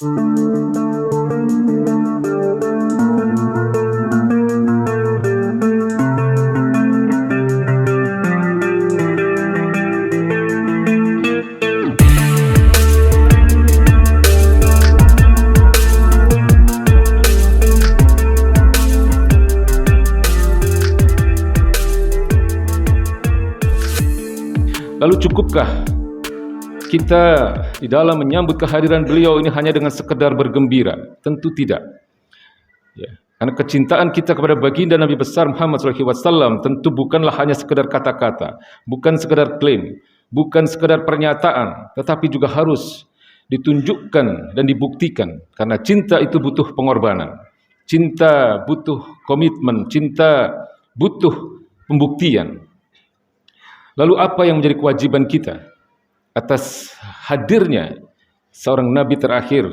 Lalu cukupkah kita di dalam menyambut kehadiran beliau ini hanya dengan sekedar bergembira? Tentu tidak. Ya, karena kecintaan kita kepada baginda Nabi besar Muhammad SAW tentu bukanlah hanya sekedar kata-kata, bukan sekedar klaim, bukan sekedar pernyataan, tetapi juga harus ditunjukkan dan dibuktikan. Karena cinta itu butuh pengorbanan, cinta butuh komitmen, cinta butuh pembuktian. Lalu apa yang menjadi kewajiban kita atas hadirnya seorang Nabi terakhir,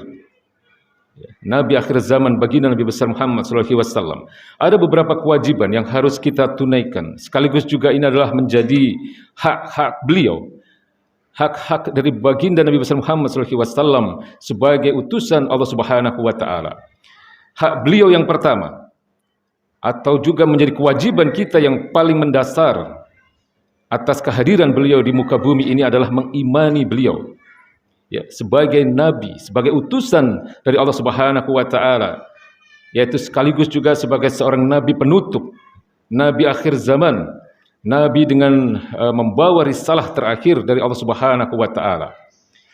Nabi akhir zaman, baginda Nabi besar Muhammad SAW? Ada beberapa kewajiban yang harus kita tunaikan. Sekaligus juga ini adalah menjadi hak-hak beliau, hak-hak dari baginda Nabi besar Muhammad SAW sebagai utusan Allah Subhanahu wa Ta'ala. Hak beliau yang pertama, atau juga menjadi kewajiban kita yang paling mendasar atas kehadiran beliau di muka bumi ini adalah mengimani beliau, ya, sebagai nabi, sebagai utusan dari Allah Subhanahu wa Ta'ala, yaitu sekaligus juga sebagai seorang nabi penutup, nabi akhir zaman, nabi dengan membawa risalah terakhir dari Allah Subhanahu wa Ta'ala.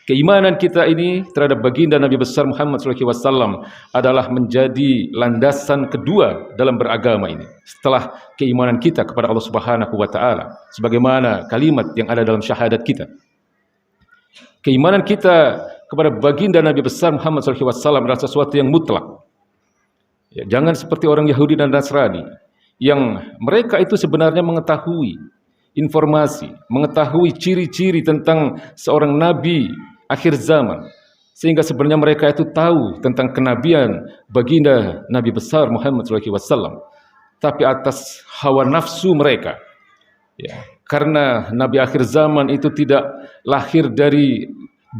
Keimanan kita ini terhadap baginda Nabi besar Muhammad SAW adalah menjadi landasan kedua dalam beragama ini, setelah keimanan kita kepada Allah Subhanahu wa Ta'ala, sebagaimana kalimat yang ada dalam syahadat kita. Keimanan kita kepada baginda Nabi besar Muhammad SAW adalah sesuatu yang mutlak. Ya, jangan seperti orang Yahudi dan Nasrani yang mereka itu sebenarnya mengetahui informasi, mengetahui ciri-ciri tentang seorang nabi akhir zaman, sehingga sebenarnya mereka itu tahu tentang kenabian baginda Nabi besar Muhammad SAW, tapi atas hawa nafsu mereka, ya, karena Nabi akhir zaman itu tidak lahir dari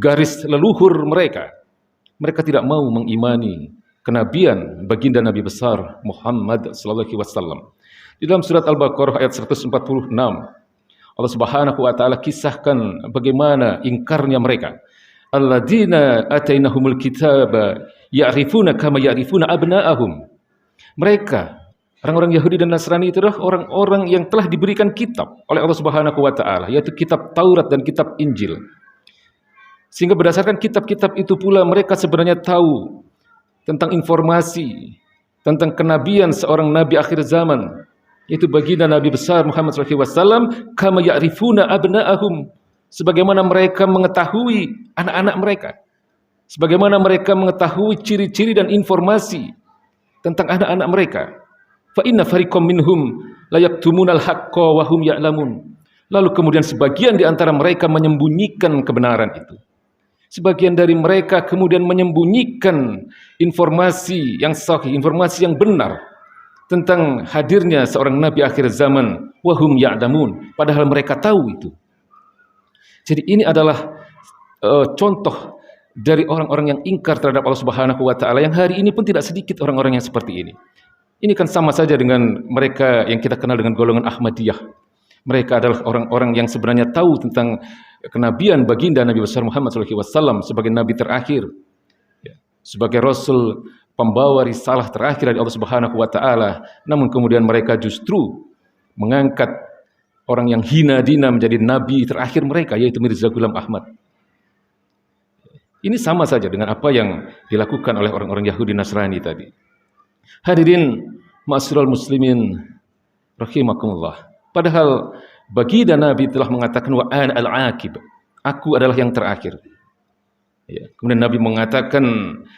garis leluhur mereka, mereka tidak mau mengimani kenabian baginda Nabi besar Muhammad SAW. Di dalam surat Al-Baqarah ayat 146, Allah Subhanahu wa Ta'ala kisahkan bagaimana ingkarnya mereka. Alladzina atainahumul kitaba ya'rifuna kama ya'rifuna abna'ahum. Mereka, orang-orang Yahudi dan Nasrani itu adalah orang-orang yang telah diberikan kitab oleh Allah Subhanahu wa Ta'ala, yaitu kitab Taurat dan kitab Injil. Sehingga berdasarkan kitab-kitab itu pula mereka sebenarnya tahu tentang informasi tentang kenabian seorang nabi akhir zaman, yaitu baginda Nabi besar Muhammad SAW, kama ya'rifuna abna'ahum, sebagaimana mereka mengetahui anak-anak mereka, sebagaimana mereka mengetahui ciri-ciri dan informasi tentang anak-anak mereka. Fa inna fariqam minhum la yaktumunal haqqa wa hum ya'lamun. Lalu kemudian sebagian di antara mereka menyembunyikan kebenaran itu. Sebagian dari mereka kemudian menyembunyikan informasi yang sahih, informasi yang benar tentang hadirnya seorang nabi akhir zaman, wa hum ya'lamun, padahal mereka tahu itu. Jadi ini adalah contoh dari orang-orang yang ingkar terhadap Allah Subhanahu wa Ta'ala, yang hari ini pun tidak sedikit orang-orang yang seperti ini. Ini kan sama saja dengan mereka yang kita kenal dengan golongan Ahmadiyah. Mereka adalah orang-orang yang sebenarnya tahu tentang kenabian baginda Nabi besar Muhammad SAW sebagai nabi terakhir, sebagai rasul pembawa risalah terakhir dari Allah Subhanahu wa Ta'ala, namun kemudian mereka justru mengangkat orang yang hina dina menjadi nabi terakhir mereka, yaitu Mirza Ghulam Ahmad. Ini sama saja dengan apa yang dilakukan oleh orang-orang Yahudi Nasrani tadi. Hadirin ma'asyiral muslimin rahimakumullah. Padahal baginda Nabi telah mengatakan wa ana al-aqib, aku adalah yang terakhir. Ya, kemudian Nabi mengatakan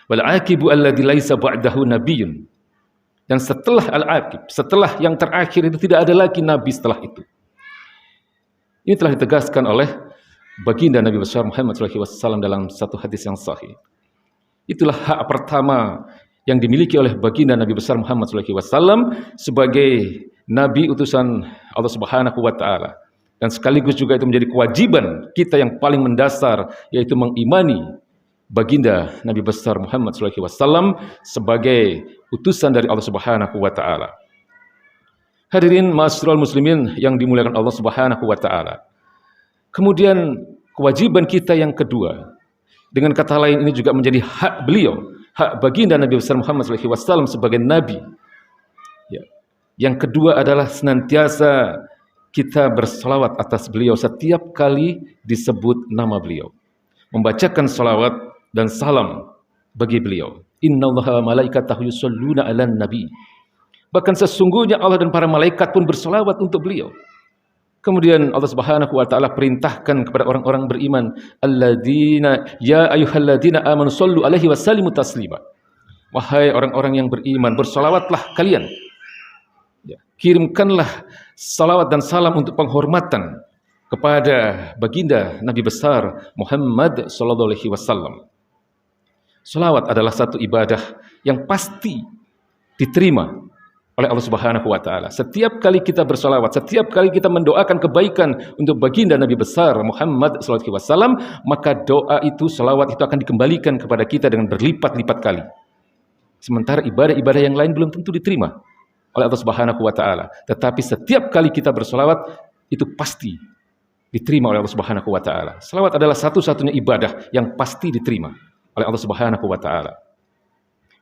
wal aqibu alladzi laisa ba'dahu nabiyyun. Dan setelah al-aqib, setelah yang terakhir itu tidak ada lagi nabi setelah itu. Ini telah ditegaskan oleh baginda Nabi besar Muhammad SAW dalam satu hadis yang sahih. Itulah hak pertama yang dimiliki oleh baginda Nabi besar Muhammad SAW sebagai nabi utusan Allah Subhanahu wa Ta'ala, dan sekaligus juga itu menjadi kewajiban kita yang paling mendasar, yaitu mengimani baginda Nabi besar Muhammad SAW sebagai utusan dari Allah Subhanahu wa taala. Hadirin ma'asyiral muslimin yang dimuliakan Allah Subhanahu wa taala. Kemudian kewajiban kita yang kedua, dengan kata lain ini juga menjadi hak beliau, hak baginda Nabi besar Muhammad SAW sebagai nabi. Ya. Yang kedua adalah senantiasa kita bersalawat atas beliau setiap kali disebut nama beliau. Membacakan salawat dan salam bagi beliau. Innallaha malaikatahu yusholluna 'alan nabi. Bahkan sesungguhnya Allah dan para malaikat pun bersalawat untuk beliau. Kemudian Allah Subhanahu wa taala perintahkan kepada orang-orang beriman, alladzina ya ayyuhalladzina amanu shallu alaihi wasallimu taslima. Wahai orang-orang yang beriman, bersalawatlah kalian. Ya, kirimkanlah salawat dan salam untuk penghormatan kepada baginda Nabi besar Muhammad sallallahu alaihi wasallam. Salawat adalah satu ibadah yang pasti diterima oleh Allah Subhanahu wa taala. Setiap kali kita bersalawat, setiap kali kita mendoakan kebaikan untuk baginda Nabi besar Muhammad sallallahu alaihi wasallam, maka doa itu, salawat itu akan dikembalikan kepada kita dengan berlipat-lipat kali. Sementara ibadah-ibadah yang lain belum tentu diterima oleh Allah Subhanahu wa taala. Tetapi setiap kali kita bersalawat itu pasti diterima oleh Allah Subhanahu wa taala. Salawat adalah satu-satunya ibadah yang pasti diterima oleh Allah Subhanahu wa taala.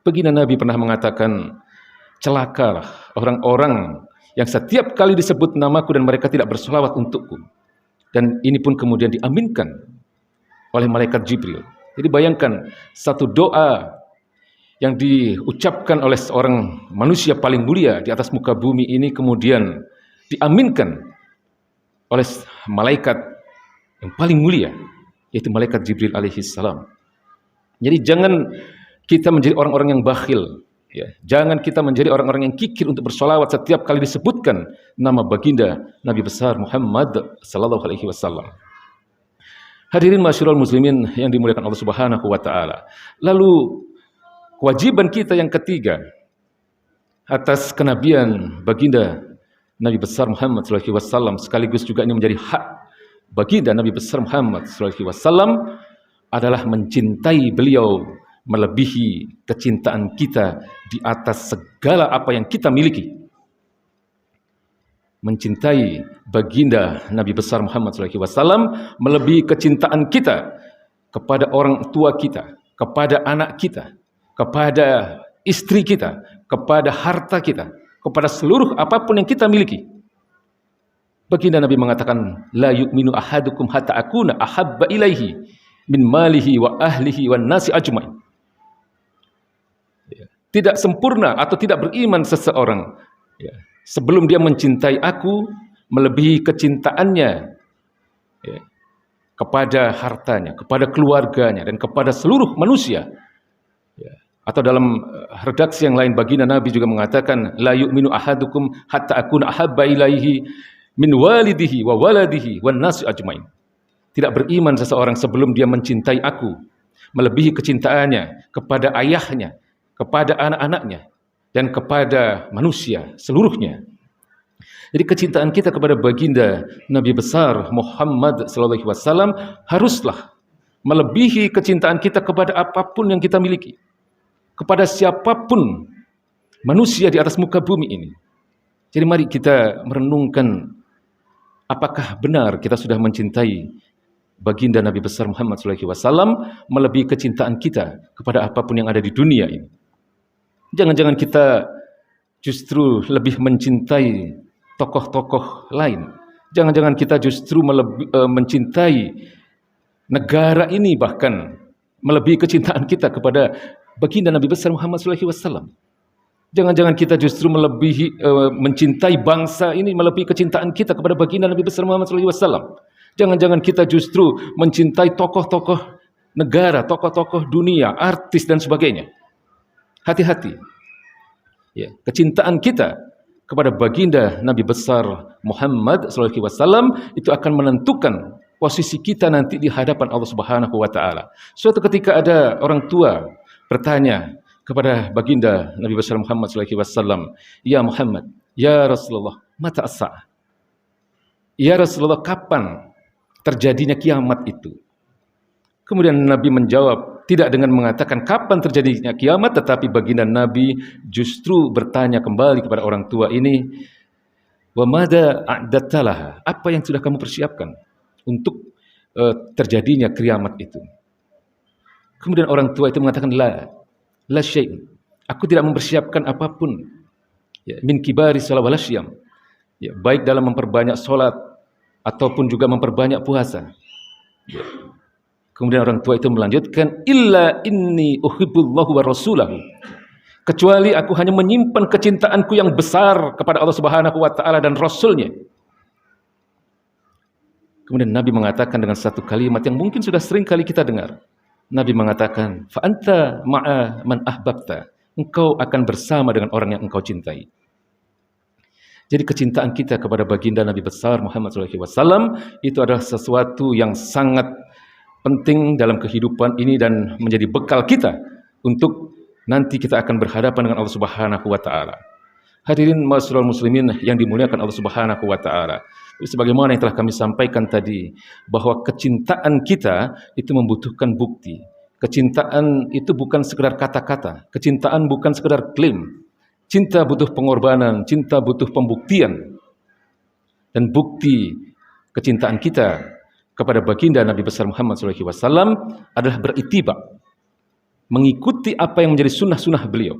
Baginda Nabi pernah mengatakan, celakalah orang-orang yang setiap kali disebut namaku dan mereka tidak bersalawat untukku. Dan ini pun kemudian diaminkan oleh malaikat Jibril. Jadi bayangkan satu doa yang diucapkan oleh seorang manusia paling mulia di atas muka bumi ini kemudian diaminkan oleh malaikat yang paling mulia, yaitu malaikat Jibril alaihi salam. Jadi jangan kita menjadi orang-orang yang bakhil. Ya, jangan kita menjadi orang-orang yang kikir untuk bersolawat setiap kali disebutkan nama baginda Nabi besar Muhammad sallallahu alaihi wasallam. Hadirin masyarul muslimin yang dimuliakan Allah Subhanahu wa taala. Lalu kewajiban kita yang ketiga atas kenabian baginda Nabi besar Muhammad sallallahu alaihi wasallam, sekaligus juga ini menjadi hak baginda Nabi besar Muhammad sallallahu alaihi wasallam, adalah mencintai beliau melebihi kecintaan kita di atas segala apa yang kita miliki. Mencintai baginda Nabi besar Muhammad SAW melebihi kecintaan kita kepada orang tua kita, kepada anak kita, kepada istri kita, kepada harta kita, kepada seluruh apapun yang kita miliki. Baginda Nabi mengatakan, la yu'minu ahadukum hatta akuna ahabba ilaihi min malihi wa ahlihi wan nasi ajmain. Tidak sempurna atau tidak beriman seseorang sebelum dia mencintai aku melebihi kecintaannya kepada hartanya, kepada keluarganya, dan kepada seluruh manusia. Atau dalam redaksi yang lain baginda Nabi juga mengatakan, la yu'minu ahadukum hatta akuna ahabba ilaihi min walidihi wa waladihi wan nasi ajmain. Tidak beriman seseorang sebelum dia mencintai aku melebihi kecintaannya kepada ayahnya, kepada anak-anaknya, dan kepada manusia seluruhnya. Jadi kecintaan kita kepada baginda Nabi besar Muhammad sallallahu alaihi wasallam haruslah melebihi kecintaan kita kepada apapun yang kita miliki, kepada siapapun manusia di atas muka bumi ini. Jadi mari kita merenungkan, apakah benar kita sudah mencintai baginda Nabi besar Muhammad sallallahu alaihi wasallam melebihi kecintaan kita kepada apapun yang ada di dunia ini. Jangan-jangan kita justru lebih mencintai tokoh-tokoh lain. Jangan-jangan kita justru mencintai negara ini, bahkan melebihi kecintaan kita kepada baginda Nabi besar Muhammad sallallahu alaihi wasallam. Jangan-jangan kita justru mencintai bangsa ini melebihi kecintaan kita kepada baginda Nabi besar Muhammad sallallahu alaihi wasallam. Jangan-jangan kita justru mencintai tokoh-tokoh negara, tokoh-tokoh dunia, artis dan sebagainya. Hati-hati. Ya, kecintaan kita kepada baginda Nabi besar Muhammad sallallahu alaihi wasallam itu akan menentukan posisi kita nanti di hadapan Allah Subhanahu wa taala. Suatu ketika ada orang tua bertanya kepada baginda Nabi besar Muhammad sallallahu alaihi wasallam, "Ya Muhammad, ya Rasulullah, mata as-sa'ah?" Ya Rasulullah, kapan terjadinya kiamat itu? Kemudian Nabi menjawab, tidak dengan mengatakan kapan terjadinya kiamat, tetapi baginda Nabi justru bertanya kembali kepada orang tua ini, wa madza a'dattalaha, apa yang sudah kamu persiapkan untuk terjadinya kiamat itu. Kemudian orang tua itu mengatakan, la syai', aku tidak mempersiapkan apapun, ya, min kibari shalah wala syiyam, ya, baik dalam memperbanyak salat ataupun juga memperbanyak puasa. Ya. Kemudian orang tua itu melanjutkan, illa inni uhibbullahu wa rasulahu, kecuali aku hanya menyimpan kecintaanku yang besar kepada Allah Subhanahu wa taala dan Rasulnya. Kemudian Nabi mengatakan dengan satu kalimat yang mungkin sudah sering kali kita dengar. Nabi mengatakan, fa anta ma'a man ahbabta, engkau akan bersama dengan orang yang engkau cintai. Jadi kecintaan kita kepada baginda Nabi besar Muhammad SAW itu adalah sesuatu yang sangat penting dalam kehidupan ini dan menjadi bekal kita untuk nanti kita akan berhadapan dengan Allah Subhanahu wa taala. Hadirin ma'asyiral muslimin yang dimuliakan Allah Subhanahu wa taala. Sebagaimana yang telah kami sampaikan tadi, bahwa kecintaan kita itu membutuhkan bukti. Kecintaan itu bukan sekedar kata-kata, kecintaan bukan sekedar klaim. Cinta butuh pengorbanan, cinta butuh pembuktian. Dan bukti kecintaan kita kepada baginda Nabi besar Muhammad SAW adalah berittiba, mengikuti apa yang menjadi sunnah-sunnah beliau,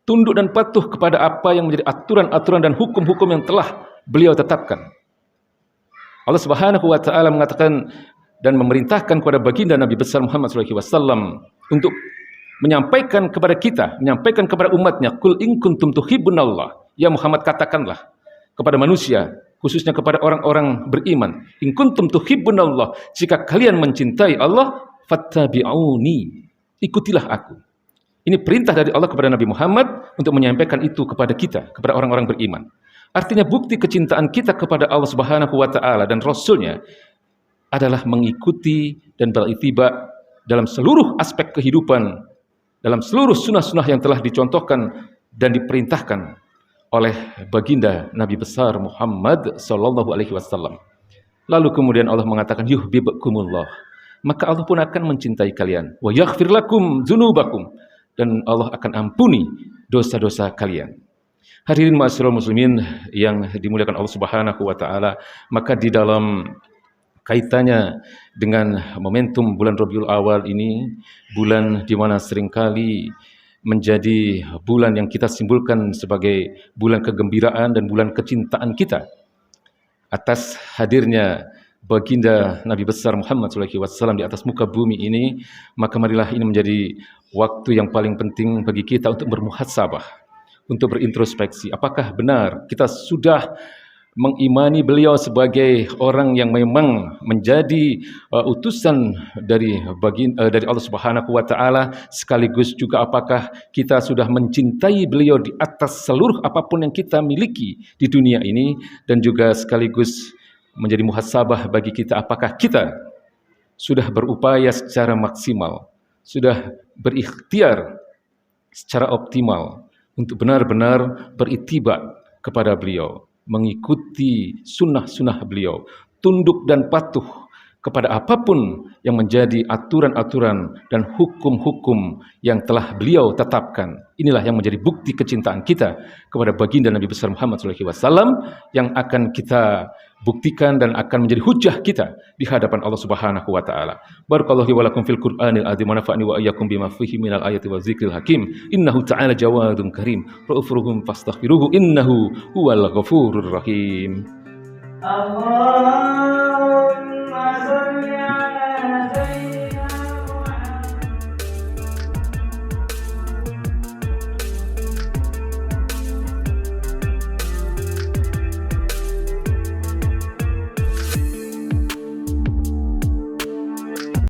tunduk dan patuh kepada apa yang menjadi aturan-aturan dan hukum-hukum yang telah beliau tetapkan. Allah Subhanahu wa taala mengatakan dan memerintahkan kepada baginda Nabi besar Muhammad SAW untuk menyampaikan kepada kita, menyampaikan kepada umatnya, qul in kuntum tuhibbunallah, ya Muhammad, katakanlah kepada manusia, khususnya kepada orang-orang beriman, in kuntum tuhibbunallah, jika kalian mencintai Allah, fattabi'uni, ikutilah aku. Ini perintah dari Allah kepada Nabi Muhammad untuk menyampaikan itu kepada kita, kepada orang-orang beriman. Artinya bukti kecintaan kita kepada Allah Subhanahu wa taala dan Rasulnya adalah mengikuti dan berittiba dalam seluruh aspek kehidupan, dalam seluruh sunnah-sunnah yang telah dicontohkan dan diperintahkan oleh baginda Nabi besar Muhammad sallallahu alaihi wasallam. Lalu kemudian Allah mengatakan, yuhibbukumullah, maka Allah pun akan mencintai kalian, wa yaghfir lakum dzunubakum, dan Allah akan ampuni dosa-dosa kalian. Hadirin ma'asyiral muslimin yang dimuliakan Allah Subhanahu wa taala, maka di dalam kaitannya dengan momentum bulan Rabiul Awal ini, bulan di mana seringkali menjadi bulan yang kita simpulkan sebagai bulan kegembiraan dan bulan kecintaan kita atas hadirnya baginda Nabi besar Muhammad SAW di atas muka bumi ini, maka marilah ini menjadi waktu yang paling penting bagi kita untuk bermuhasabah, untuk berintrospeksi. Apakah benar kita sudah mengimani beliau sebagai orang yang memang menjadi utusan dari Allah Subhanahu wa taala, sekaligus juga apakah kita sudah mencintai beliau di atas seluruh apapun yang kita miliki di dunia ini, dan juga sekaligus menjadi muhasabah bagi kita, apakah kita sudah berupaya secara maksimal, sudah berikhtiar secara optimal untuk benar-benar berittiba kepada beliau, mengikuti sunnah-sunnah beliau, tunduk dan patuh kepada apapun yang menjadi aturan-aturan dan hukum-hukum yang telah beliau tetapkan. Inilah yang menjadi bukti kecintaan kita kepada baginda Nabi besar Muhammad SAW yang akan kita buktikan dan akan menjadi hujah kita di hadapan Allah Subhanahu wa taala. Barakallahu wa lakum fil Qur'anil azim wa nafa'ani wa iyyakum bima fihi minal ayati wa dzikril hakim. Innahu ta'ala jawadun karim. Fa'ufuruhum fastaghfiruhu innahu huwal ghafurur rahim. Allah